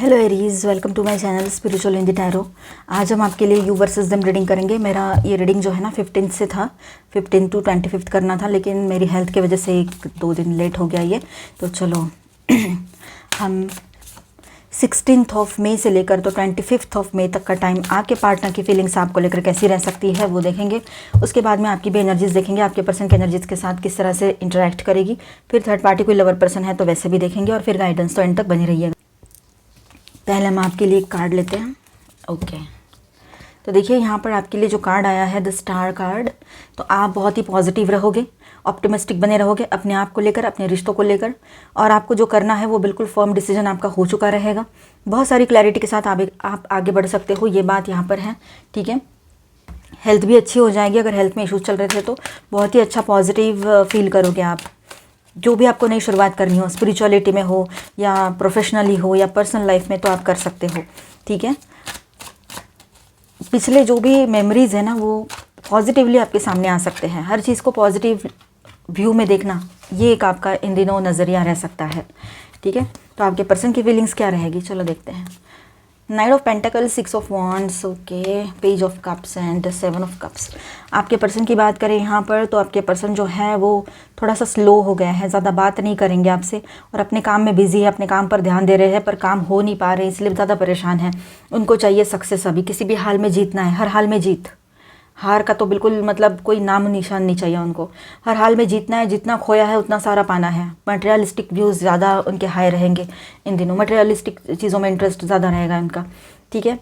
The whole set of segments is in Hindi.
Hello Aries, welcome to my channel spiritual in the tarot. आज हम आपके लिए यू वर्सेस देम रीडिंग करेंगे। मेरा ये रीडिंग जो है ना 15 से था, 15 टू 25 करना था, लेकिन मेरी हेल्थ की वजह से 1-2 दिन लेट हो गया ये। तो चलो हम 16 ऑफ मई से लेकर तो 25 ऑफ मई तक का टाइम आपके पार्टनर की फीलिंग्स आपको लेकर कैसी रह सकती है वो देखेंगे। उसके बाद में आपकी भी एनर्जीज देखेंगे, आपके पर्सन की एनर्जीज के साथ किस तरह से इंटरेक्ट करेगी। फिर थर्ड पार्टी कोई लवर पर्सन है तो वैसे भी देखेंगे, और फिर गाइडेंस। तो एंड तक बनी रहिएगा। पहले हम आपके लिए एक कार्ड लेते हैं। ओके, तो देखिए यहाँ पर आपके लिए जो कार्ड आया है द स्टार कार्ड। तो आप बहुत ही पॉजिटिव रहोगे, ऑप्टिमिस्टिक बने रहोगे अपने आप को लेकर, अपने रिश्तों को लेकर, और आपको जो करना है वो बिल्कुल फर्म डिसीजन आपका हो चुका रहेगा। बहुत सारी क्लैरिटी के साथ आप आगे बढ़ सकते हो, ये बात यहाँ पर है। ठीक है, हेल्थ भी अच्छी हो जाएगी। अगर हेल्थ में इश्यूज चल रहे थे तो बहुत ही अच्छा पॉजिटिव फील करोगे आप। जो भी आपको नई शुरुआत करनी हो, स्पिरिचुअलिटी में हो या प्रोफेशनली हो या पर्सनल लाइफ में, तो आप कर सकते हो। ठीक है, पिछले जो भी मेमोरीज है ना वो पॉजिटिवली आपके सामने आ सकते हैं। हर चीज़ को पॉजिटिव व्यू में देखना, ये एक आपका इन दिनों नज़रिया रह सकता है। ठीक है, तो आपके पर्सन की फीलिंग्स क्या रहेगी, चलो देखते हैं। Night of pentacle, 6 of wands, okay, page of cups and 7 of cups. आपके पर्सन की बात करें यहाँ पर तो आपके पर्सन जो है वो थोड़ा सा स्लो हो गया है, ज़्यादा बात नहीं करेंगे आपसे, और अपने काम में बिजी है, अपने काम पर ध्यान दे रहे हैं, पर काम हो नहीं पा रहे, इसलिए ज़्यादा परेशान है। उनको चाहिए सक्सेस, अभी किसी भी हाल में जीतना है, हर हाल में जीत। हार का तो बिल्कुल मतलब कोई नाम निशान नहीं चाहिए उनको। हर हाल में जीतना है, जितना खोया है उतना सारा पाना है। मटेरियलिस्टिक व्यूज़ ज़्यादा उनके हाई रहेंगे इन दिनों, मटेरियलिस्टिक चीज़ों में इंटरेस्ट ज़्यादा रहेगा उनका। ठीक है,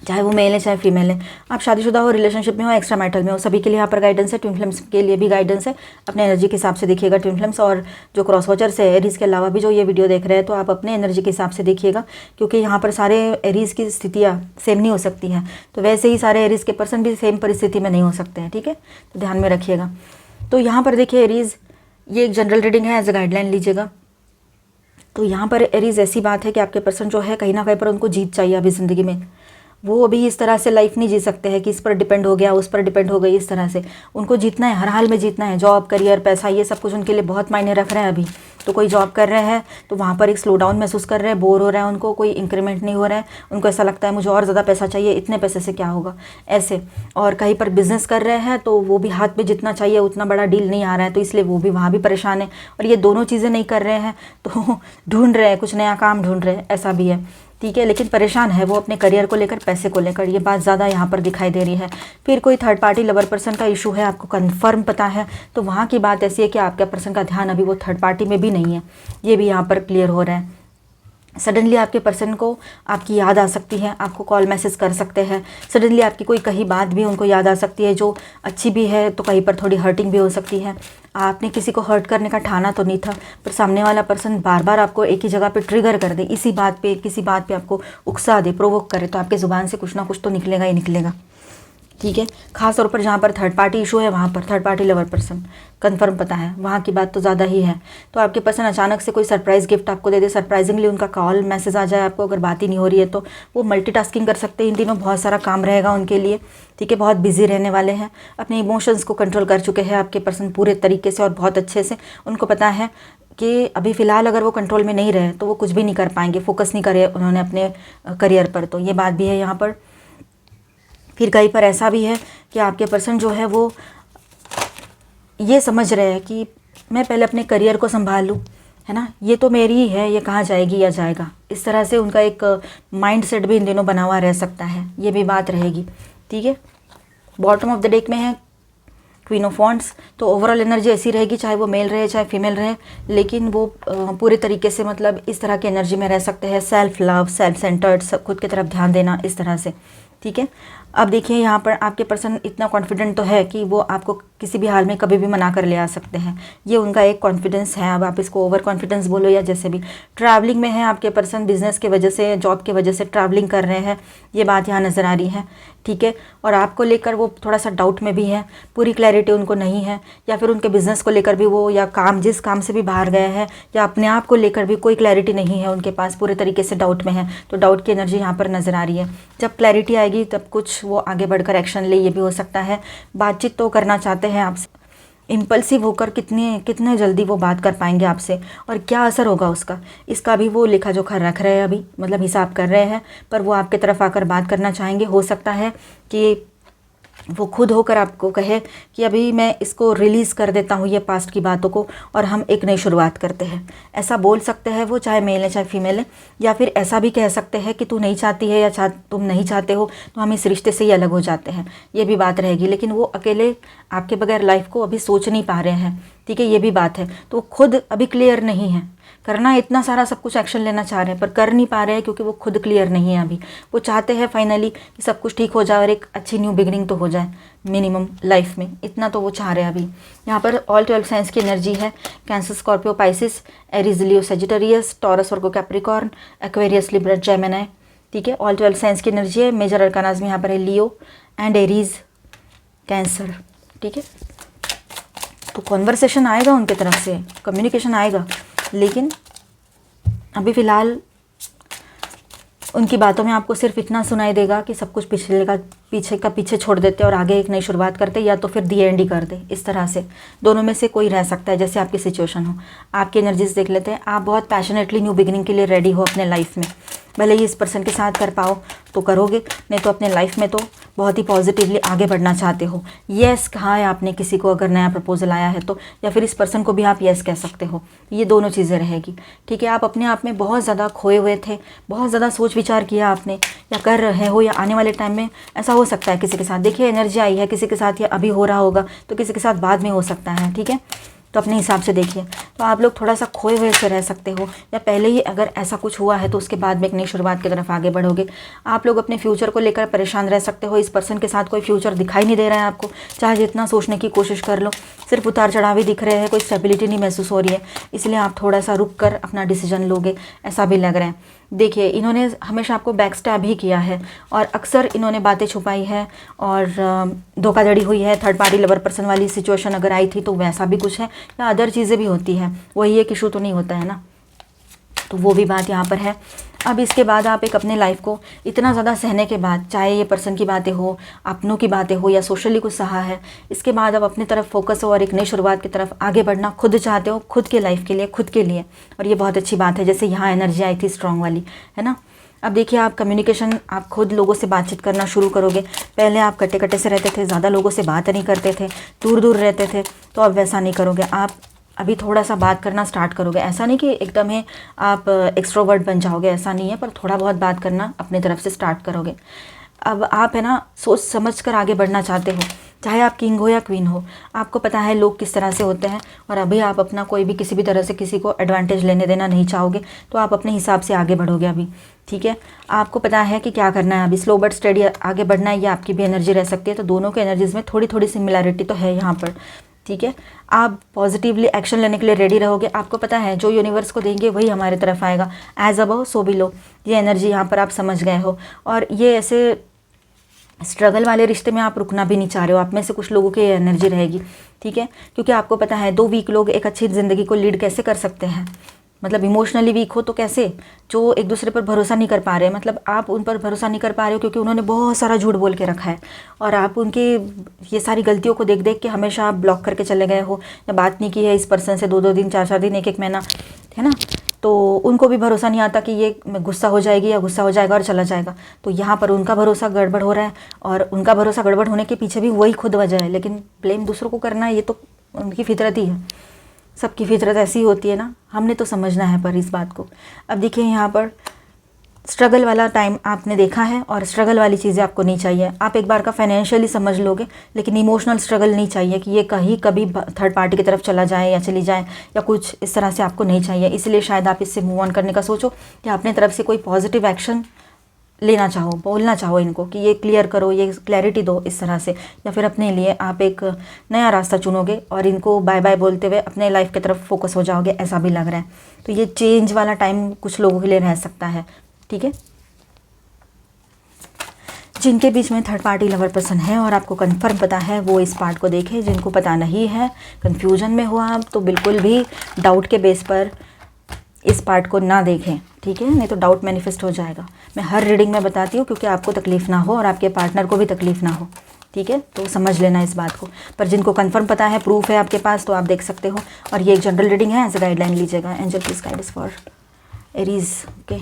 चाहे वो मेल है चाहे फीमेल है, आप शादीशुदा हो, रिलेशनशिप में हो, एक्स्ट्रा मैरिटल में हो, सभी के लिए यहाँ पर गाइडेंस है। ट्विन फ्लेम्स के लिए भी गाइडेंस है, अपने एनर्जी के हिसाब से देखिएगा ट्विन फ्लेम्स। और जो क्रॉस वॉचर्स है एरीज के अलावा भी जो ये वीडियो देख रहे हैं, तो आप अपने एनर्जी के हिसाब से देखिएगा, क्योंकि यहाँ पर सारे एरीज की स्थितियाँ सेम नहीं हो सकती हैं। तो वैसे ही सारे एरीज के पर्सन भी सेम परिस्थिति में नहीं हो सकते हैं। ठीक है, तो ध्यान में रखिएगा। तो यहाँ पर देखिए एरीज, ये एक जनरल रीडिंग है, एज अ गाइडलाइन लीजिएगा। तो यहाँ पर एरीज ऐसी बात है कि आपके पर्सन जो है कहीं ना कहीं पर उनको जीत चाहिए अभी ज़िंदगी में। वो अभी इस तरह से लाइफ नहीं जी सकते हैं कि इस पर डिपेंड हो गया, उस पर डिपेंड हो गई, इस तरह से उनको जीतना है, हर हाल में जीतना है। जॉब, करियर, पैसा, ये सब कुछ उनके लिए बहुत मायने रख रहे हैं अभी। तो कोई जॉब कर रहे हैं तो वहाँ पर एक स्लो डाउन महसूस कर रहे हैं, बोर हो रहे हैं, उनको कोई इंक्रीमेंट नहीं हो रहा है, उनको ऐसा लगता है मुझे और ज़्यादा पैसा चाहिए, इतने पैसे से क्या होगा, ऐसे। और कहीं पर बिजनेस कर रहे हैं तो वो भी हाथ में जितना चाहिए उतना बड़ा डील नहीं आ रहा है, तो इसलिए वो भी वहाँ भी परेशान है। और ये दोनों चीज़ें नहीं कर रहे हैं तो ढूंढ रहे हैं, कुछ नया काम ढूंढ रहे हैं, ऐसा भी है। ठीक है, लेकिन परेशान है वो अपने करियर को लेकर, पैसे को लेकर, ये बात ज़्यादा यहाँ पर दिखाई दे रही है। फिर कोई थर्ड पार्टी लवर पर्सन का इशू है, आपको कंफर्म पता है, तो वहाँ की बात ऐसी है कि आपका पर्सन का ध्यान अभी वो थर्ड पार्टी में भी नहीं है, ये भी यहाँ पर क्लियर हो रहा है। सडनली आपके पर्सन को आपकी याद आ सकती है, आपको कॉल मैसेज कर सकते हैं। सडनली आपकी कोई कही बात भी उनको याद आ सकती है, जो अच्छी भी है तो कहीं पर थोड़ी हर्टिंग भी हो सकती है। आपने किसी को हर्ट करने का ठाना तो नहीं था, पर सामने वाला पर्सन बार बार आपको एक ही जगह पे ट्रिगर कर दे, इसी बात पे, किसी बात पे आपको उकसा दे, प्रोवोक करे, तो आपके ज़ुबान से कुछ ना कुछ तो निकलेगा ही निकलेगा। ठीक है, खास तौर पर जहाँ पर थर्ड पार्टी इशू है, वहाँ पर third party lover person confirm पता है, वहाँ की बात तो ज़्यादा ही है। तो आपके पर्सन अचानक से कोई सरप्राइज़ गिफ्ट आपको दे दे, सरप्राइजिंगली उनका कॉल मैसेज आ जाए आपको, अगर बात ही नहीं हो रही है तो वो मल्टीटास्किंग कर सकते हैं इन दिनों, बहुत सारा काम रहेगा उनके लिए। ठीक है, बहुत बिजी रहने वाले हैं, अपने इमोशंस को कंट्रोल कर चुके हैं आपके पर्सन पूरे तरीके से और बहुत अच्छे से। उनको पता है कि अभी फ़िलहाल अगर वो कंट्रोल में नहीं रहे तो वो कुछ भी नहीं कर पाएंगे, फोकस नहीं करे उन्होंने अपने करियर पर, तो ये बात भी है यहाँ पर। फिर कहीं पर ऐसा भी है कि आपके पर्सन जो है वो ये समझ रहे हैं कि मैं पहले अपने करियर को संभाल लूँ, है ना, ये तो मेरी ही है, ये कहाँ जाएगी या जाएगा, इस तरह से उनका एक माइंड सेट भी इन दिनों बना हुआ रह सकता है, ये भी बात रहेगी। ठीक है, बॉटम ऑफ द डेक में है क्वीन ऑफ वॉन्ड्स। तो ओवरऑल एनर्जी ऐसी रहेगी, चाहे वो मेल रहे चाहे फीमेल रहे, लेकिन वो पूरे तरीके से मतलब इस तरह की एनर्जी में रह सकते हैं। सेल्फ लव, सेल्फ सेंटर्ड, सब खुद की तरफ ध्यान देना, इस तरह से। ठीक है, अब देखिए यहाँ पर आपके पर्सन इतना कॉन्फिडेंट तो है कि वो आपको किसी भी हाल में कभी भी मना कर ले आ सकते हैं, ये उनका एक कॉन्फिडेंस है। अब आप इसको ओवर कॉन्फिडेंस बोलो या जैसे भी। ट्रैवलिंग में है आपके पर्सन, बिजनेस के वजह से, जॉब के वजह से ट्रैवलिंग कर रहे हैं, ये बात यहाँ नज़र आ रही है। ठीक है, और आपको लेकर वो थोड़ा सा डाउट में भी है, पूरी क्लैरिटी उनको नहीं है, या फिर उनके बिज़नेस को लेकर भी वो, या काम, जिस काम से भी बाहर गए हैं, या अपने आप को लेकर भी कोई क्लैरिटी नहीं है उनके पास, पूरे तरीके से डाउट में है। तो डाउट की एनर्जी यहाँ पर नज़र आ रही है। जब क्लैरिटी आएगी तब कुछ वो आगे बढ़कर एक्शन ले, ये भी हो सकता है। बातचीत तो करना चाहते हैं आपसे, इम्पल्सिव होकर कितने जल्दी वो बात कर पाएंगे आपसे और क्या असर होगा उसका, इसका भी वो लेखा जोखा रख रहे हैं अभी, मतलब हिसाब कर रहे हैं। पर वो आपके तरफ आकर बात करना चाहेंगे। हो सकता है कि वो खुद होकर आपको कहे कि अभी मैं इसको रिलीज़ कर देता हूँ ये पास्ट की बातों को और हम एक नई शुरुआत करते हैं। ऐसा बोल सकते हैं वो, चाहे मेल है चाहे फीमेल है। या फिर ऐसा भी कह सकते हैं कि तू नहीं चाहती है या तुम नहीं चाहते हो तो हम इस रिश्ते से ही अलग हो जाते हैं, ये भी बात रहेगी। लेकिन वो अकेले आपके बगैर लाइफ को अभी सोच नहीं पा रहे हैं, ठीक है, ये भी बात है। तो खुद अभी क्लियर नहीं है, करना इतना सारा सब कुछ एक्शन लेना चाह रहे हैं पर कर नहीं पा रहे हैं क्योंकि वो खुद क्लियर नहीं है अभी। वो चाहते हैं फाइनली कि सब कुछ ठीक हो जाए और एक अच्छी न्यू बिगिनिंग तो हो जाए मिनिमम लाइफ में, इतना तो वो चाह रहे हैं अभी। यहाँ पर ऑल 12 साइंस की एनर्जी है, कैंसर, स्कॉर्पियो, पाइसिस, एरीज, लियो, सेजिटेरियस, टॉरस, वर्गो, कैप्रिकॉर्न, एक्वेरियस, लिब्रा, जेमिनी, ठीक है। ऑल 12 साइंस की एनर्जी है। मेजर अरकानाज में यहाँ पर है लियो एंड एरीज, कैंसर, ठीक है। तो कॉन्वर्सेशन आएगा उनके तरफ से, कम्युनिकेशन आएगा, लेकिन अभी फ़िलहाल उनकी बातों में आपको सिर्फ इतना सुनाई देगा कि सब कुछ पीछे छोड़ देते और आगे एक नई शुरुआत करते, या तो फिर दी एंड ही कर दे। इस तरह से दोनों में से कोई रह सकता है, जैसे आपकी सिचुएशन हो। आपकी एनर्जीज देख लेते हैं। आप बहुत पैशनेटली न्यू बिगिनिंग के लिए रेडी हो अपने लाइफ में, भले ही इस पर्सन के साथ कर पाओ तो करोगे, नहीं तो अपने लाइफ में तो बहुत ही पॉजिटिवली आगे बढ़ना चाहते हो। येस कहा है आपने किसी को, अगर नया प्रपोजल आया है तो, या फिर इस पर्सन को भी आप येस कह सकते हो। ये दोनों चीज़ें रहेगी, ठीक है। आप अपने आप में बहुत ज़्यादा खोए हुए थे, बहुत ज़्यादा सोच विचार किया आपने, या कर रहे हो, या आने वाले टाइम में ऐसा हो सकता है किसी के साथ। देखिए एनर्जी आई है किसी के साथ, या अभी हो रहा होगा तो किसी के साथ बाद में हो सकता है, ठीक है। तो अपने हिसाब से देखिए। तो आप लोग थोड़ा सा खोए हुए से रह सकते हो, या पहले ही अगर ऐसा कुछ हुआ है तो उसके बाद में एक नई शुरुआत की तरफ आगे बढ़ोगे। आप लोग अपने फ्यूचर को लेकर परेशान रह सकते हो। इस पर्सन के साथ कोई फ्यूचर दिखाई नहीं दे रहा है आपको, चाहे जितना सोचने की कोशिश कर लो, सिर्फ उतार चढ़ाव ही दिख रहे हैं, कोई स्टेबिलिटी नहीं महसूस हो रही है। इसलिए आप थोड़ा सा रुक कर अपना डिसीजन लोगे, ऐसा भी लग रहा है। देखिए इन्होंने हमेशा आपको बैक स्टैब ही किया है और अक्सर इन्होंने बातें छुपाई है और धोखाधड़ी हुई है। थर्ड पार्टी लवर पर्सन वाली सिचुएशन अगर आई थी तो वैसा भी कुछ है, या अदर चीज़ें भी होती हैं, वही एक इशू तो नहीं होता है ना, तो वो भी बात यहाँ पर है। अब इसके बाद आप एक अपने लाइफ को इतना ज़्यादा सहने के बाद, चाहे ये पर्सन की बातें हो, अपनों की बातें हो, या सोशली कुछ सहा है, इसके बाद अब अपनी तरफ फोकस हो और एक नई शुरुआत की तरफ आगे बढ़ना खुद चाहते हो, खुद के लाइफ के लिए, खुद के लिए। और ये बहुत अच्छी बात है, जैसे यहाँ एनर्जी आई थी स्ट्रॉन्ग वाली, है ना। अब देखिए आप कम्युनिकेशन, आप खुद लोगों से बातचीत करना शुरू करोगे। पहले आप कट्टे से रहते थे, ज़्यादा लोगों से बात नहीं करते थे, दूर दूर रहते थे, तो अब वैसा नहीं करोगे। आप अभी थोड़ा सा बात करना स्टार्ट करोगे। ऐसा नहीं कि एकदम ही आप एक्सट्रोवर्ट बन जाओगे, ऐसा नहीं है, पर थोड़ा बहुत बात करना अपनी तरफ से स्टार्ट करोगे। अब आप है ना सोच समझ कर आगे बढ़ना चाहते हो, चाहे आप किंग हो या क्वीन हो। आपको पता है लोग किस तरह से होते हैं, और अभी आप अपना कोई भी किसी भी तरह से किसी को एडवांटेज लेने देना नहीं चाहोगे, तो आप अपने हिसाब से आगे बढ़ोगे अभी, ठीक है। आपको पता है कि क्या करना है अभी, स्लो बट स्टेडी आगे बढ़ना है। ये आपकी भी एनर्जी रह सकती है, तो दोनों के एनर्जीज में थोड़ी थोड़ी सिमिलैरिटी तो है यहाँ पर, ठीक है। आप पॉजिटिवली एक्शन लेने के लिए रेडी रहोगे। आपको पता है जो यूनिवर्स को देंगे वही हमारे तरफ आएगा, एज अबव सो बिलो, ये एनर्जी यहाँ पर आप समझ गए हो। और ये ऐसे स्ट्रगल वाले रिश्ते में आप रुकना भी नहीं चाह रहे हो, आप में से कुछ लोगों की एनर्जी रहेगी, ठीक है। क्योंकि आपको पता है 2 वीक लोग एक अच्छी ज़िंदगी को लीड कैसे कर सकते हैं, मतलब इमोशनली वीक हो तो कैसे, जो एक दूसरे पर भरोसा नहीं कर पा रहे, मतलब आप उन पर भरोसा नहीं कर पा रहे हो क्योंकि उन्होंने बहुत सारा झूठ बोल के रखा है, और आप उनकी ये सारी गलतियों को देख देख के हमेशा आप ब्लॉक करके चले गए हो, या बात नहीं की है इस पर्सन से 2-2 दिन, 4-4 दिन, 1-1 महीना, है ना। तो उनको भी भरोसा नहीं आता कि ये गुस्सा हो जाएगी या गुस्सा हो जाएगा और चला जाएगा। तो यहाँ पर उनका भरोसा गड़बड़ हो रहा है, और उनका भरोसा गड़बड़ होने के पीछे भी वही खुद वजह है, लेकिन ब्लेम दूसरों को करना ये तो उनकी फितरत ही है, सबकी फितरत ऐसी होती है ना, हमने तो समझना है पर इस बात को। अब देखिए यहाँ पर स्ट्रगल वाला टाइम आपने देखा है, और स्ट्रगल वाली चीज़ें आपको नहीं चाहिए। आप एक बार का फाइनेंशियली समझ लोगे, लेकिन इमोशनल स्ट्रगल नहीं चाहिए कि ये कभी थर्ड पार्टी की तरफ चला जाए या चली जाए, या कुछ इस तरह से आपको नहीं चाहिए। इसलिए शायद आप इससे मूव ऑन करने का सोचो, कि अपने तरफ से कोई पॉजिटिव एक्शन लेना चाहो, बोलना चाहो इनको कि ये क्लियर करो, ये क्लैरिटी दो इस तरह से, या फिर अपने लिए आप एक नया रास्ता चुनोगे और इनको बाय बाय बोलते हुए अपने लाइफ की तरफ फोकस हो जाओगे, ऐसा भी लग रहा है। तो ये चेंज वाला टाइम कुछ लोगों के लिए रह सकता है, ठीक है। जिनके बीच में थर्ड पार्टी लवर पर्सन है और आपको कंफर्म पता है, वो इस पार्ट को देखें। जिनको पता नहीं है, कंफ्यूजन में हो आप, तो बिल्कुल भी डाउट के बेस पर इस पार्ट को ना देखें, ठीक है, नहीं तो डाउट मैनिफेस्ट हो जाएगा। मैं हर रीडिंग में बताती हूँ क्योंकि आपको तकलीफ़ ना हो और आपके पार्टनर को भी तकलीफ़ ना हो, ठीक है, तो समझ लेना इस बात को। पर जिनको कंफर्म पता है, प्रूफ है आपके पास, तो आप देख सकते हो। और ये एक जनरल रीडिंग है, एज अ गाइडलाइन लीजिएगा। Angel please guide us for Aries. Okay,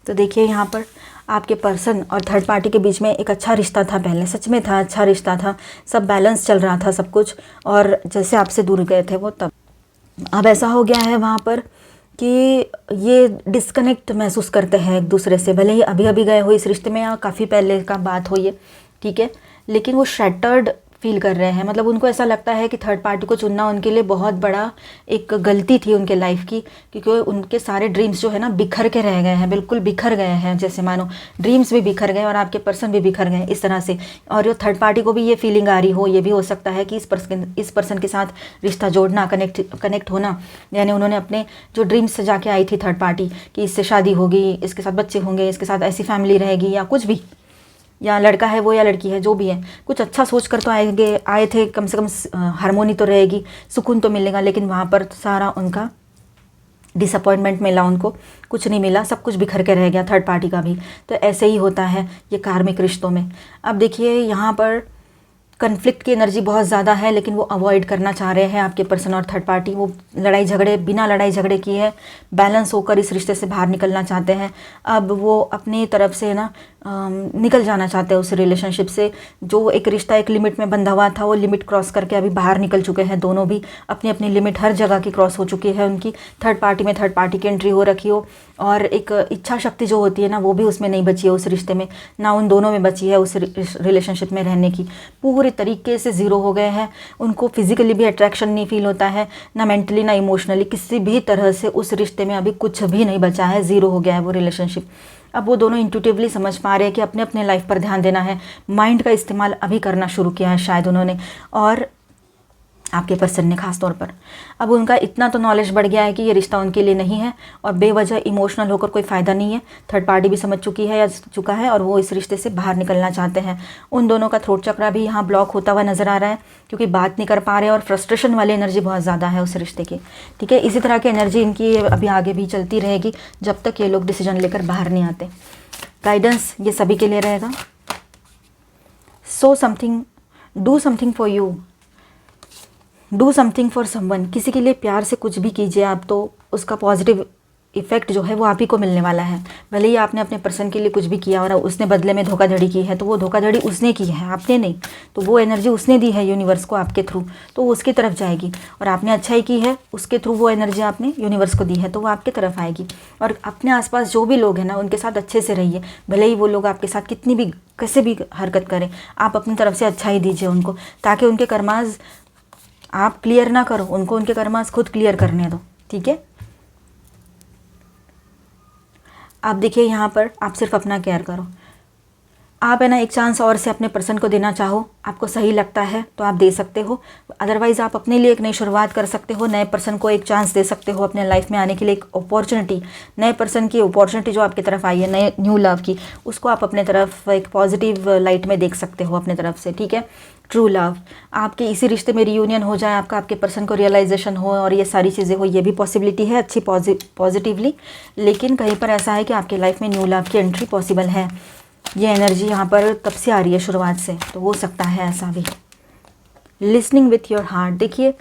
तो देखिए यहाँ पर आपके पर्सन और थर्ड पार्टी के बीच में एक अच्छा रिश्ता था पहले, सच में था, अच्छा रिश्ता था, सब बैलेंस चल रहा था सब कुछ। और जैसे आपसे दूर गए थे वो, तब अब ऐसा हो गया है वहाँ पर कि ये डिस्कनेक्ट महसूस करते हैं एक दूसरे से। भले ही अभी अभी गए हो इस रिश्ते में या काफ़ी पहले का बात हो ये, ठीक है, लेकिन वो शैटर्ड फील कर रहे हैं। मतलब उनको ऐसा लगता है कि थर्ड पार्टी को चुनना उनके लिए बहुत बड़ा एक गलती थी उनके लाइफ की, क्योंकि उनके सारे ड्रीम्स जो है ना बिखर के रह गए हैं, बिल्कुल बिखर गए हैं। जैसे मानो ड्रीम्स भी बिखर गए और आपके पर्सन भी बिखर गए इस तरह से। और जो थर्ड पार्टी को भी ये फीलिंग आ रही हो, ये भी हो सकता है कि इस पर्सन के साथ रिश्ता जोड़ना, कनेक्ट होना, यानी उन्होंने अपने जो ड्रीम्स सजा के आई थी थर्ड पार्टी कि इससे शादी होगी, इसके साथ बच्चे होंगे, इसके साथ ऐसी फैमिली रहेगी, या कुछ भी, या लड़का है वो या लड़की है, जो भी है, कुछ अच्छा सोच कर तो आए थे, कम से कम हारमोनी तो रहेगी, सुकून तो मिलेगा। लेकिन वहाँ पर सारा उनका डिसअपॉइंटमेंट मिला, उनको कुछ नहीं मिला, सब कुछ बिखर के रह गया, थर्ड पार्टी का भी। तो ऐसे ही होता है ये कार्मिक रिश्तों में। अब देखिए यहाँ पर कन्फ्लिक्ट की एनर्जी बहुत ज़्यादा है, लेकिन वो अवॉइड करना चाह रहे हैं आपके पर्सन और थर्ड पार्टी। वो लड़ाई झगड़े, बिना लड़ाई झगड़े किए बैलेंस होकर इस रिश्ते से बाहर निकलना चाहते हैं। अब वो अपनी तरफ से ना निकल जाना चाहते हैं उस रिलेशनशिप से। जो एक रिश्ता एक लिमिट में बंधा हुआ था, वो लिमिट क्रॉस करके अभी बाहर निकल चुके हैं दोनों भी। अपनी अपनी लिमिट हर जगह की क्रॉस हो चुकी है उनकी। थर्ड पार्टी में थर्ड पार्टी की एंट्री हो रखी हो, और एक इच्छा शक्ति जो होती है ना, वो भी उसमें नहीं बची है उस रिश्ते में, ना उन दोनों में बची है उस रिलेशनशिप में रहने की। पूरे तरीके से ज़ीरो हो गए हैं। उनको फिजिकली भी अट्रैक्शन नहीं फील होता है, ना मेंटली ना इमोशनली, किसी भी तरह से उस रिश्ते में अभी कुछ भी नहीं बचा है, ज़ीरो हो गया है वो रिलेशनशिप। अब वो दोनों इंट्यूटिवली समझ पा रहे हैं कि अपने अपने लाइफ पर ध्यान देना है। माइंड का इस्तेमाल अभी करना शुरू किया है शायद उन्होंने, और आपके पर्सन ने खास तौर पर। अब उनका इतना तो नॉलेज बढ़ गया है कि ये रिश्ता उनके लिए नहीं है, और बेवजह इमोशनल होकर कोई फ़ायदा नहीं है। थर्ड पार्टी भी समझ चुकी है या चुका है, और वो इस रिश्ते से बाहर निकलना चाहते हैं। उन दोनों का थ्रोट चक्रा भी यहाँ ब्लॉक होता हुआ नज़र आ रहा है, क्योंकि बात नहीं कर पा रहे, और फ्रस्ट्रेशन वाली एनर्जी बहुत ज़्यादा है उस रिश्ते की, ठीक है। इसी तरह की एनर्जी इनकी अभी आगे भी चलती रहेगी जब तक ये लोग डिसीजन लेकर बाहर नहीं आते। गाइडेंस ये सभी के लिए रहेगा। So something, do something for you, do something for someone. किसी के लिए प्यार से कुछ भी कीजिए आप, तो उसका पॉजिटिव इफेक्ट जो है वो आप ही को मिलने वाला है। भले ही आपने अपने पर्सन के लिए कुछ भी किया और उसने बदले में धोखाधड़ी की है, तो वो धोखाधड़ी उसने की है, आपने नहीं। तो वो एनर्जी उसने दी है यूनिवर्स को आपके थ्रू, तो वो उसकी तरफ जाएगी। और आपने अच्छाई की है, उसके थ्रू वो एनर्जी आपने यूनिवर्स को दी है, तो वो आपके तरफ आएगी। और अपने आसपास जो भी लोग हैं ना, उनके साथ अच्छे से रहिए। भले ही वो लोग आपके साथ कितनी भी कैसे भी हरकत करें, आप अपनी तरफ से अच्छाई दीजिए उनको, ताकि उनके कर्माज आप क्लियर ना करो, उनको उनके कर्मास खुद क्लियर करने दो, ठीक है। आप देखिए यहाँ पर आप सिर्फ अपना केयर करो। आप है ना एक चांस और से अपने पर्सन को देना चाहो, आपको सही लगता है तो आप दे सकते हो। अदरवाइज़ आप अपने लिए एक नई शुरुआत कर सकते हो, नए पर्सन को एक चांस दे सकते हो अपने लाइफ में आने के लिए, एक अपॉर्चुनिटी, नए पर्सन की अपॉर्चुनिटी जो आपकी तरफ आई है, नए न्यू लव की, उसको आप अपने तरफ एक पॉजिटिव लाइट में देख सकते हो अपने तरफ से, ठीक है। ट्रू लव, आपके इसी रिश्ते में रियूनियन हो जाए, आपके पर्सन को रियलाइजेशन हो और ये सारी चीज़ें हो, ये भी पॉसिबिलिटी है अच्छी पॉजिटिवली। लेकिन कहीं पर ऐसा है कि आपके लाइफ में न्यू लव की एंट्री पॉसिबल है। ये एनर्जी यहाँ पर तब से आ रही है शुरुआत से, तो हो सकता है ऐसा भी। लिसनिंग विथ योर हार्ट, देखिए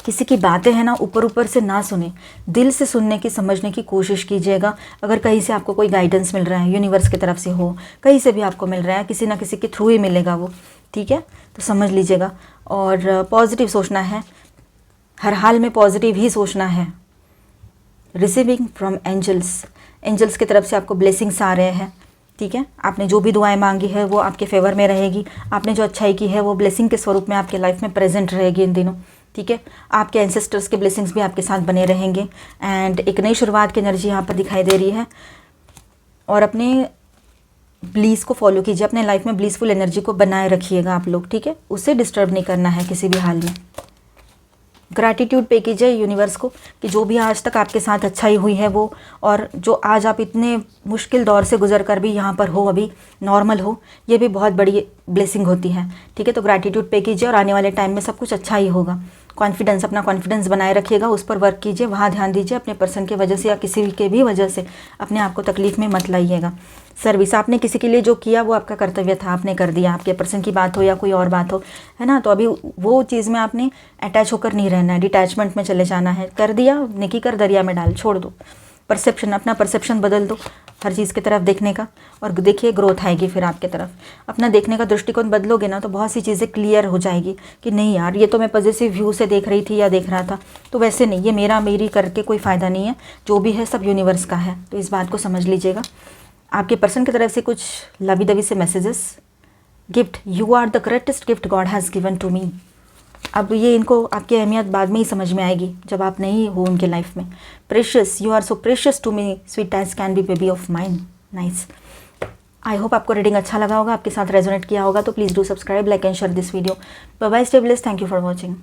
किसी की बातें हैं ना ऊपर ऊपर से ना सुने, दिल से सुनने की, समझने की कोशिश कीजिएगा। अगर कहीं से आपको कोई गाइडेंस मिल रहा है, यूनिवर्स की तरफ से हो, कहीं से भी आपको मिल रहा है, किसी ना किसी के थ्रू ही मिलेगा वो, ठीक है, तो समझ लीजिएगा। और पॉजिटिव सोचना है, हर हाल में पॉजिटिव ही सोचना है। रिसीविंग फ्रॉम एंजल्स, एंजल्स की तरफ से आपको ब्लेसिंग्स आ रहे हैं, ठीक है। आपने जो भी दुआएं मांगी है वो आपके फेवर में रहेगी। आपने जो अच्छाई की है वो ब्लेसिंग के स्वरूप में आपके लाइफ में प्रेजेंट रहेगी इन दिनों, ठीक है। आपके एंसेस्टर्स के ब्लेसिंग्स भी आपके साथ बने रहेंगे। एंड एक नई शुरुआत की एनर्जी यहाँ पर दिखाई दे रही है। और अपने ब्लीस को फॉलो कीजिए, अपने लाइफ में ब्लीसफुल एनर्जी को बनाए रखिएगा आप लोग, ठीक है। उससे डिस्टर्ब नहीं करना है किसी भी हाल में। ग्रैटिट्यूड पे कीजिए यूनिवर्स को कि जो भी आज तक आपके साथ अच्छाई हुई है वो, और जो आज आप इतने मुश्किल दौर से गुजर कर भी यहाँ पर हो, अभी नॉर्मल हो, ये भी बहुत बड़ी ब्लेसिंग होती है, ठीक है। तो ग्रैटिट्यूड पे कीजिए और आने वाले टाइम में सब कुछ अच्छा ही होगा। कॉन्फिडेंस, अपना कॉन्फिडेंस बनाए रखिएगा, उस पर वर्क कीजिए, वहाँ ध्यान दीजिए। अपने पर्सन की वजह से या किसी के भी वजह से अपने आप को तकलीफ़ में मत लाइएगा। सर्विस, आपने किसी के लिए जो किया वो आपका कर्तव्य था, आपने कर दिया। आपके पर्सन की बात हो या कोई और बात हो, है ना, तो अभी वो चीज़ में आपने अटैच होकर नहीं रहना है, डिटैचमेंट में चले जाना है। कर दिया, नेकी कर दरिया में डाल, छोड़ दो। परसेप्शन, अपना परसेप्शन बदल दो हर चीज़ की तरफ देखने का, और देखिए ग्रोथ आएगी फिर आपके तरफ। अपना देखने का दृष्टिकोण बदलोगे ना तो बहुत सी चीज़ें क्लियर हो जाएगी कि नहीं यार, ये तो मैं पॉजिटिव व्यू से देख रही थी या देख रहा था, तो वैसे नहीं, ये मेरी करके कोई फ़ायदा नहीं है, जो भी है सब यूनिवर्स का है। तो इस बात को समझ लीजिएगा। आपके पर्सन की तरफ से कुछ लवी दवी से messages, gift, you are the greatest gift God has given to me. अब ये इनको आपकी अहमियत बाद में ही समझ में आएगी जब आप नहीं हो उनके लाइफ में। Precious, you are so precious to me, sweet as can be baby of mine. Nice. I hope आपको रीडिंग अच्छा लगा होगा, आपके साथ रेजोनेट किया होगा, तो please do subscribe, like and share this video. Bye bye, stay blessed, thank you for watching.